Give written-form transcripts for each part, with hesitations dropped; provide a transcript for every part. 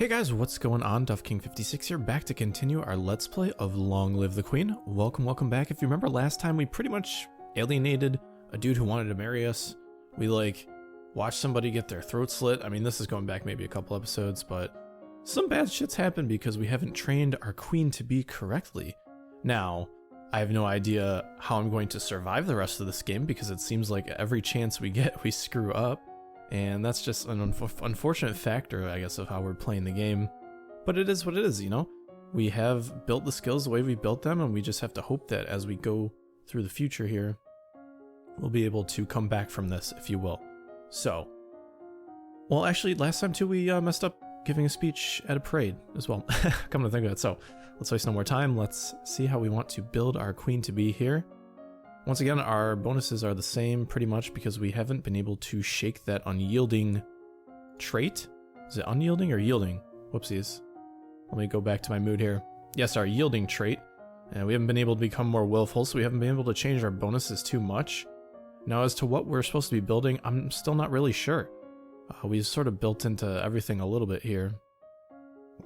Hey guys, what's going on? DuffKing56 here, back to continue our Let's Play of Long Live the Queen. Welcome back. If you remember last time, we pretty much alienated a dude who wanted to marry us. We watched somebody get their throat slit. I mean, this is going back maybe a couple episodes, but some bad shit's happened because we haven't trained our queen to be correctly. Now, I have no idea how I'm going to survive the rest of this game because it seems like every chance we get, we screw up. And that's just an unfortunate factor, I guess, of how we're playing the game. But it is what it is, you know? We have built the skills the way we built them, and we just have to hope that as we go through the future here, we'll be able to come back from this, if you will. So, well, actually, last time too, we messed up giving a speech at a parade as well. Come to think of it. So, let's waste no more time. Let's see how we want to build our queen to be here. Once again, our bonuses are the same pretty much because we haven't been able to shake that unyielding trait. Is it unyielding or yielding? Whoopsies. Let me go back to my mood here. Yes, our yielding trait. And we haven't been able to become more willful, so we haven't been able to change our bonuses too much. Now, as to what we're supposed to be building, I'm still not really sure. We've sort of built into everything a little bit here.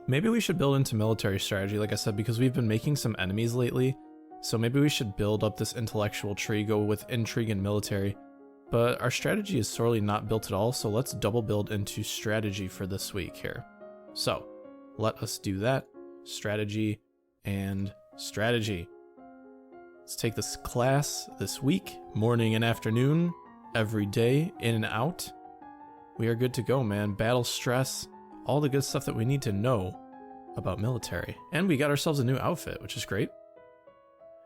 Maybe we should build into military strategy, like I said, because we've been making some enemies lately. So maybe we should build up this intellectual tree, go with intrigue and military. But our strategy is sorely not built at all, so let's double build into strategy for this week here. So, let us do that. Strategy and strategy. Let's take this class this week, morning and afternoon, every day, in and out. We are good to go, man. Battle stress, all the good stuff that we need to know about military. And we got ourselves a new outfit, which is great.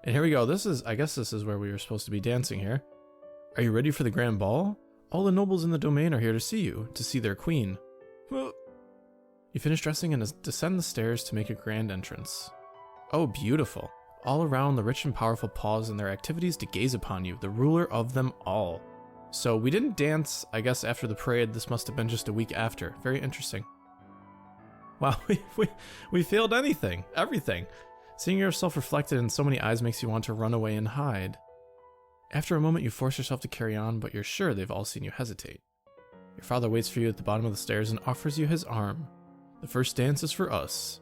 And here we go. I guess this is where we were supposed to be dancing here. Are you ready for the grand ball? All the nobles in the domain are here to see you, to see their queen. You finish dressing and descend the stairs to make a grand entrance. Oh, beautiful. All around, the rich and powerful pause in their activities to gaze upon you, the ruler of them all. So we didn't dance, I guess, after the parade. This must have been just a week after. Very interesting. Wow, we failed everything. Seeing yourself reflected in so many eyes makes you want to run away and hide. After a moment, you force yourself to carry on, but you're sure they've all seen you hesitate. Your father waits for you at the bottom of the stairs and offers you his arm. The first dance is for us.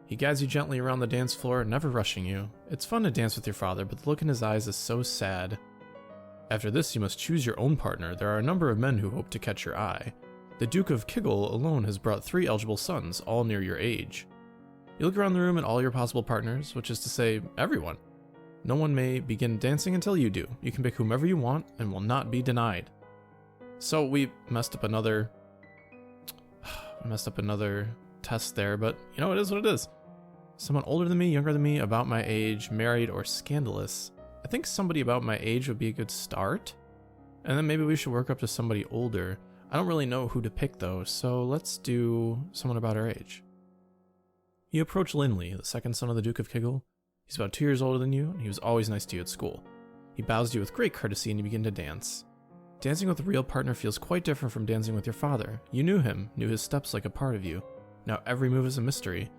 He guides you gently around the dance floor, never rushing you. It's fun to dance with your father, but the look in his eyes is so sad. After this, you must choose your own partner. There are a number of men who hope to catch your eye. The Duke of Kiggle alone has brought 3 eligible sons, all near your age. You look around the room at all your possible partners, which is to say, everyone. No one may begin dancing until you do. You can pick whomever you want and will not be denied. So we messed up another test there, but you know, it is what it is. Someone older than me, younger than me, about my age, married, or scandalous. I think somebody about my age would be a good start. And then maybe we should work up to somebody older. I don't really know who to pick though, so let's do someone about our age. You approach Linley, the second son of the Duke of Kiggle. He's about 2 years older than you, and he was always nice to you at school. He bows to you with great courtesy, and you begin to dance. Dancing with a real partner feels quite different from dancing with your father. You knew him, knew his steps like a part of you. Now every move is a mystery.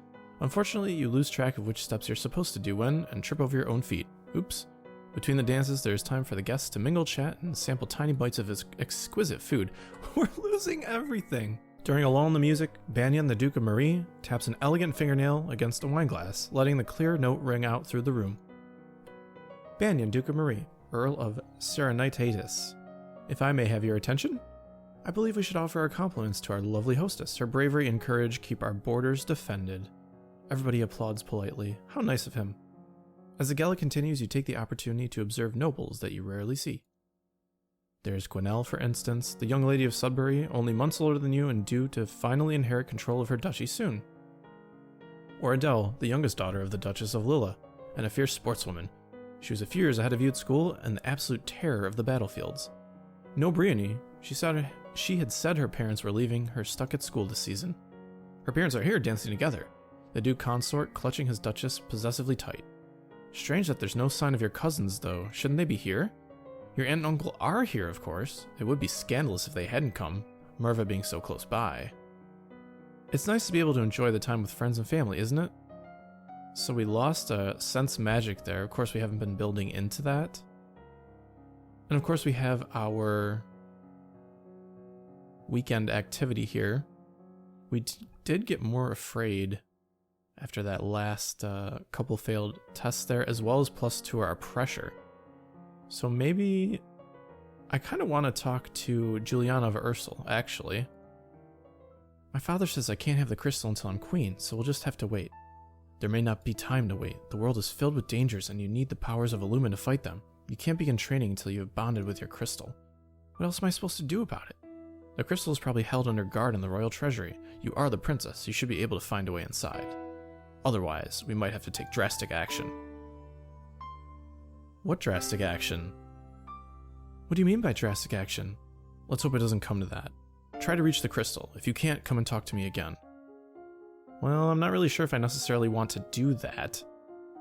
Unfortunately, you lose track of which steps you're supposed to do when, and trip over your own feet. Oops. Between the dances, there's time for the guests to mingle, chat, and sample tiny bites of his exquisite food. We're losing everything. During a lull in the music, Banyan, the Duke of Marie, taps an elegant fingernail against a wine glass, letting the clear note ring out through the room. Banyan, Duke of Marie, Earl of Serenitatis. If I may have your attention, I believe we should offer our compliments to our lovely hostess. Her bravery and courage keep our borders defended. Everybody applauds politely. How nice of him. As the gala continues, you take the opportunity to observe nobles that you rarely see. There's Gwenelle, for instance, the young lady of Sudbury, only months older than you and due to finally inherit control of her duchy soon. Or Adele, the youngest daughter of the Duchess of Lilla, and a fierce sportswoman. She was a few years ahead of you at school and the absolute terror of the battlefields. No Briony, she had said her parents were leaving her stuck at school this season. Her parents are here dancing together, the Duke Consort clutching his Duchess possessively tight. Strange that there's no sign of your cousins, though. Shouldn't they be here? Your aunt and uncle are here, of course. It would be scandalous if they hadn't come, Merva being so close by. It's nice to be able to enjoy the time with friends and family, isn't it? So we lost a sense magic there. Of course, we haven't been building into that. And of course, we have our weekend activity here. We did get more afraid after that last couple failed tests there, as well as +2 our pressure. So maybe I kind of want to talk to Juliana of Ursel, actually. My father says I can't have the crystal until I'm queen, so we'll just have to wait. There may not be time to wait. The world is filled with dangers and you need the powers of Illumine to fight them. You can't begin training until you have bonded with your crystal. What else am I supposed to do about it? The crystal is probably held under guard in the royal treasury. You are the princess. You should be able to find a way inside. Otherwise, we might have to take drastic action. What drastic action? What do you mean by drastic action? Let's hope it doesn't come to that. Try to reach the crystal. If you can't, come and talk to me again. Well, I'm not really sure if I necessarily want to do that.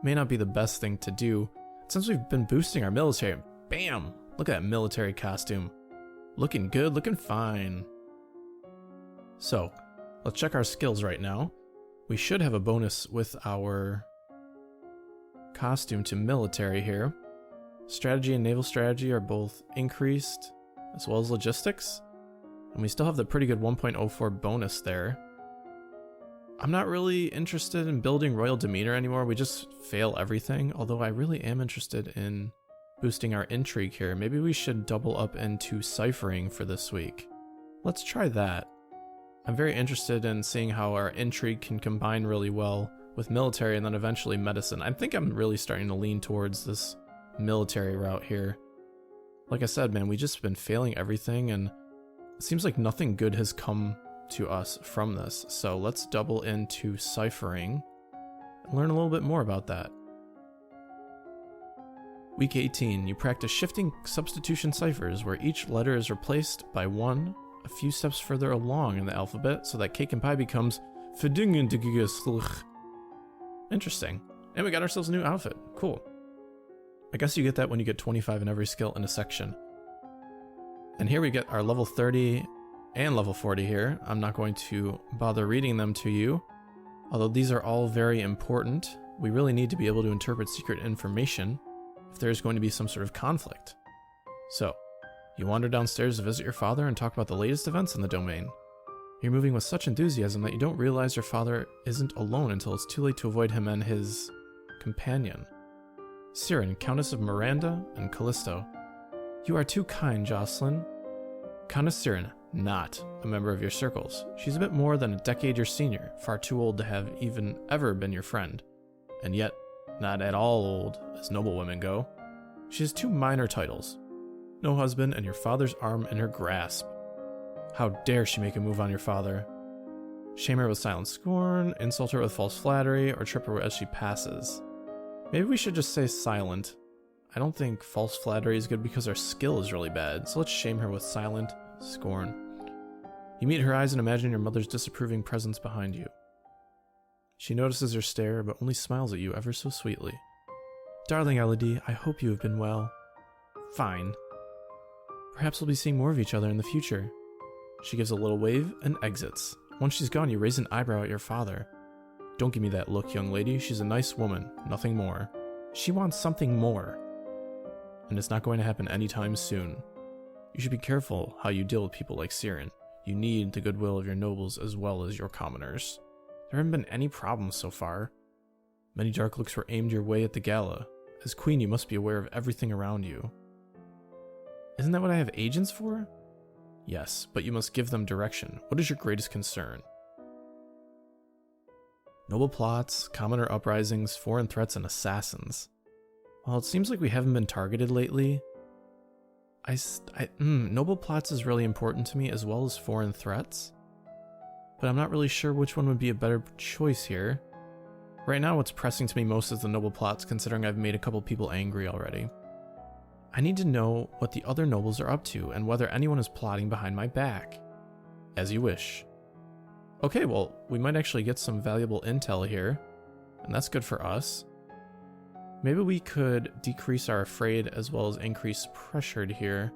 May not be the best thing to do. Since we've been boosting our military, bam! Look at that military costume. Looking good, looking fine. So, let's check our skills right now. We should have a bonus with our costume to military here. Strategy and naval strategy are both increased, as well as logistics. And we still have the pretty good 1.04 bonus there. I'm not really interested in building royal demeanor anymore. We just fail everything, although I really am interested in boosting our intrigue here. Maybe we should double up into ciphering for this week. Let's try that. I'm very interested in seeing how our intrigue can combine really well with military and then eventually medicine. I think I'm really starting to lean towards this military route here. Like I said, man, we just been failing everything and it seems like nothing good has come to us from this. So let's double into ciphering and learn a little bit more about that. Week 18, you practice shifting substitution ciphers where each letter is replaced by one a few steps further along in the alphabet so that cake and pie becomes interesting. And we got ourselves a new outfit. Cool. I guess you get that when you get 25 in every skill in a section. And here we get our level 30 and level 40 here. I'm not going to bother reading them to you, although these are all very important. We really need to be able to interpret secret information if there's going to be some sort of conflict. So, you wander downstairs to visit your father and talk about the latest events in the domain. You're moving with such enthusiasm that you don't realize your father isn't alone until it's too late to avoid him and his companion. Siren, Countess of Miranda and Callisto. You are too kind, Joslyn. Countess Siren, not a member of your circles. She's a bit more than a decade your senior, far too old to have even ever been your friend. And yet, not at all old, as noble women go. She has 2 minor titles. No husband and your father's arm in her grasp. How dare she make a move on your father? Shame her with silent scorn, insult her with false flattery, or trip her as she passes. Maybe we should just say silent. I don't think false flattery is good because our skill is really bad, so let's shame her with silent scorn. You meet her eyes and imagine your mother's disapproving presence behind you. She notices your stare, but only smiles at you ever so sweetly. Darling Elodie, I hope you have been well. Fine. Perhaps we'll be seeing more of each other in the future. She gives a little wave and exits. Once she's gone, you raise an eyebrow at your father. Don't give me that look, young lady. She's a nice woman, nothing more. She wants something more. And it's not going to happen anytime soon. You should be careful how you deal with people like Siren. You need the goodwill of your nobles as well as your commoners. There haven't been any problems so far. Many dark looks were aimed your way at the gala. As queen, you must be aware of everything around you. Isn't that what I have agents for? Yes, but you must give them direction. What is your greatest concern? Noble plots, commoner uprisings, foreign threats, and assassins. Well, it seems like we haven't been targeted lately. Noble plots is really important to me as well as foreign threats. But I'm not really sure which one would be a better choice here. Right now what's pressing to me most is the noble plots, considering I've made a couple people angry already. I need to know what the other nobles are up to and whether anyone is plotting behind my back. As you wish. Okay, well, we might actually get some valuable intel here, and that's good for us. Maybe we could decrease our afraid as well as increase pressured here.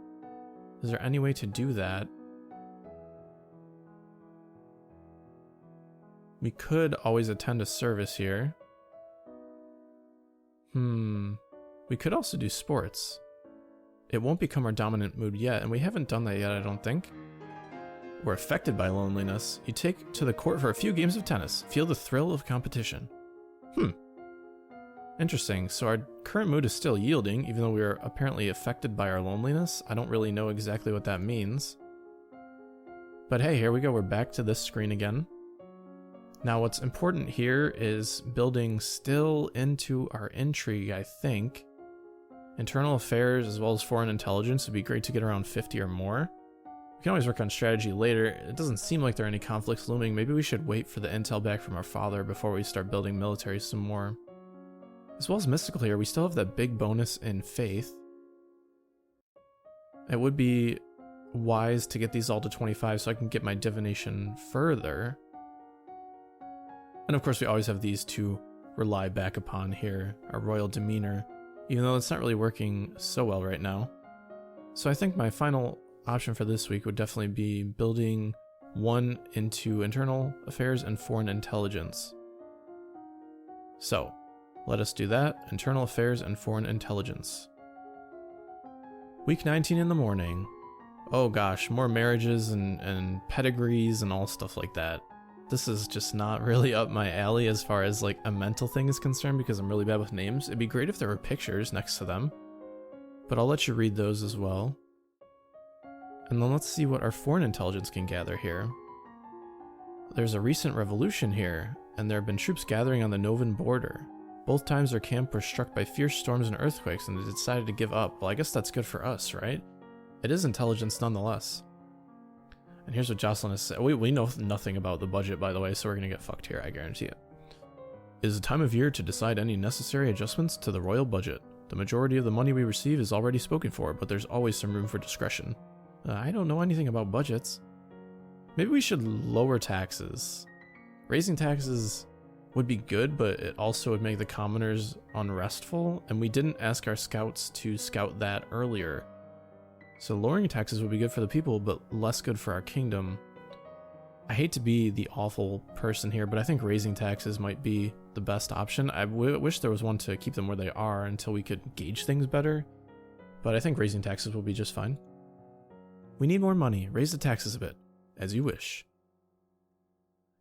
Is there any way to do that? We could always attend a service here. We could also do sports. It won't become our dominant mood yet, and we haven't done that yet, I don't think. or affected by loneliness, you take to the court for a few games of tennis. Feel the thrill of competition. Interesting. So our current mood is still yielding, even though we are apparently affected by our loneliness. I don't really know exactly what that means. But hey, here we go. We're back to this screen again. Now what's important here is building still into our intrigue, I think. Internal affairs as well as foreign intelligence would be great to get around 50 or more. We can always work on strategy later. It doesn't seem like there are any conflicts looming. Maybe we should wait for the intel back from our father before we start building military some more. As well as mystical here, we still have that big bonus in faith. It would be wise to get these all to 25 so I can get my divination further. And of course we always have these to rely back upon here, our royal demeanor, even though it's not really working so well right now. So I think my final option for this week would definitely be building 1 into internal affairs and foreign intelligence. So let us do that, internal affairs and foreign intelligence. Week 19 in the morning. Oh gosh, more marriages and pedigrees and all stuff like that. This is just not really up my alley as far as like a mental thing is concerned because I'm really bad with names. It'd be great if there were pictures next to them, but I'll let you read those as well. And then let's see what our foreign intelligence can gather here. There's a recent revolution here, and there have been troops gathering on the Novan border. Both times their camp were struck by fierce storms and earthquakes, and they decided to give up. Well, I guess that's good for us, right? It is intelligence nonetheless. And here's what Joslyn has said. We know nothing about the budget, by the way, so we're going to get fucked here, I guarantee it. It is a time of year to decide any necessary adjustments to the royal budget. The majority of the money we receive is already spoken for, but there's always some room for discretion. I don't know anything about budgets. Maybe we should lower taxes. Raising taxes would be good, but it also would make the commoners unrestful, and we didn't ask our scouts to scout that earlier. So lowering taxes would be good for the people, but less good for our kingdom. I hate to be the awful person here, but I think raising taxes might be the best option. I wish there was one to keep them where they are until we could gauge things better, but I think raising taxes will be just fine. We need more money. Raise the taxes a bit, as you wish.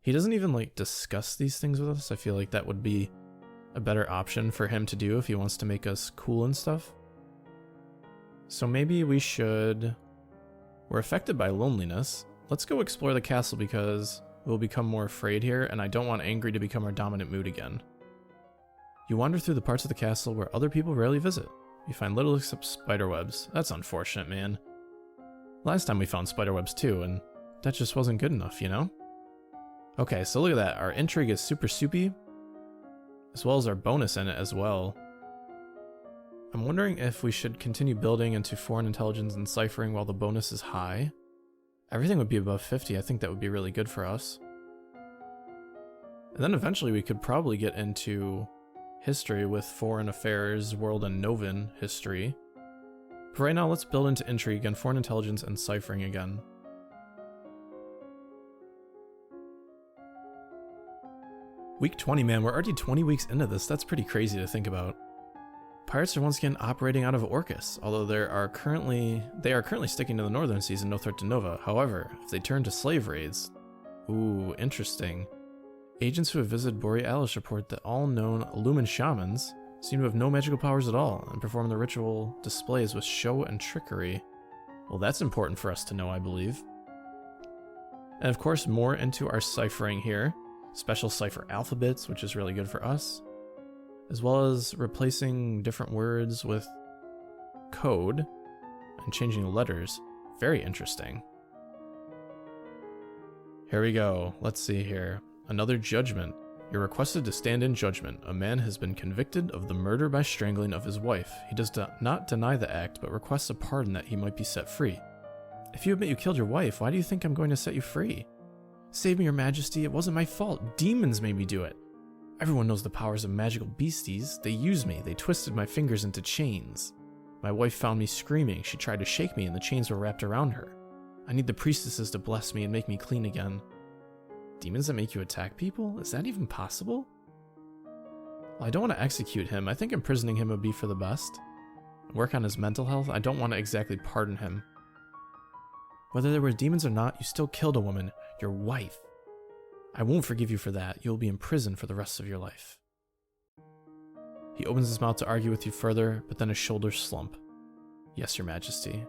He doesn't even like discuss these things with us. I feel like that would be a better option for him to do if he wants to make us cool and stuff. So maybe we should... We're affected by loneliness. Let's go explore the castle because we'll become more afraid here, and I don't want angry to become our dominant mood again. You wander through the parts of the castle where other people rarely visit. You find little except spiderwebs. That's unfortunate, man. Last time we found spiderwebs too, and that just wasn't good enough, you know? Okay, so look at that. Our intrigue is super soupy, as well as our bonus in it as well. I'm wondering if we should continue building into foreign intelligence and ciphering while the bonus is high. Everything would be above 50. I think that would be really good for us. And then eventually we could probably get into history with foreign affairs, world and Novan history. But right now let's build into intrigue and foreign intelligence and ciphering again. Week 20, man, we're already 20 weeks into this. That's pretty crazy to think about. Pirates are once again operating out of Orcus, although they are currently sticking to the northern seas and no threat to Nova. However, if they turn to slave raids... Ooh, interesting. Agents who have visited Borealis report that all known Lumen shamans seem to have no magical powers at all and perform their ritual displays with show and trickery. Well, that's important for us to know, I believe. And of course, more into our ciphering here. Special cipher alphabets, which is really good for us, as well as replacing different words with code and changing the letters. Very interesting. Here we go. Let's see here. Another judgment. You're requested to stand in judgment. A man has been convicted of the murder by strangling of his wife. He does not deny the act, but requests a pardon that he might be set free. If you admit you killed your wife, why do you think I'm going to set you free? Save me, your majesty. It wasn't my fault. Demons made me do it. Everyone knows the powers of magical beasties. They used me. They twisted my fingers into chains. My wife found me screaming. She tried to shake me and the chains were wrapped around her. I need the priestesses to bless me and make me clean again. Demons that make you attack people? Is that even possible? Well, I don't want to execute him. I think imprisoning him would be for the best. Work on his mental health. I don't want to exactly pardon him. Whether there were demons or not, you still killed a woman, your wife. I won't forgive you for that. You'll be in prison for the rest of your life. He opens his mouth to argue with you further, but then his shoulders slump. Yes, your majesty.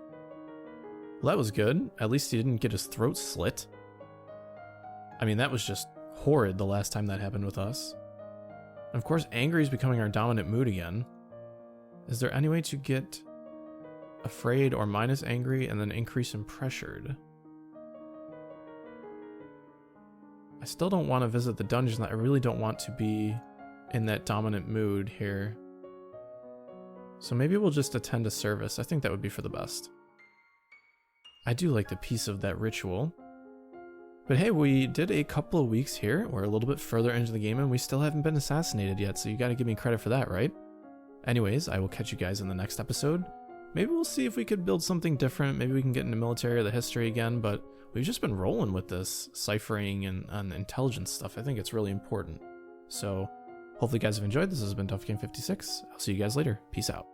Well, that was good. At least he didn't get his throat slit. I mean, that was just horrid the last time that happened with us. And of course, angry is becoming our dominant mood again. Is there any way to get afraid or minus angry and then increase in pressured? I still don't want to visit the dungeon. I really don't want to be in that dominant mood here. So maybe we'll just attend a service. I think that would be for the best. I do like the piece of that ritual. But hey, we did a couple of weeks here. We're a little bit further into the game and we still haven't been assassinated yet, so you gotta give me credit for that, right? Anyways, I will catch you guys in the next episode. Maybe we'll see if we could build something different. Maybe we can get into military or the history again, but we've just been rolling with this ciphering and intelligence stuff. I think it's really important. So hopefully you guys have enjoyed. This has been Tough King 56. I'll see you guys later. Peace out.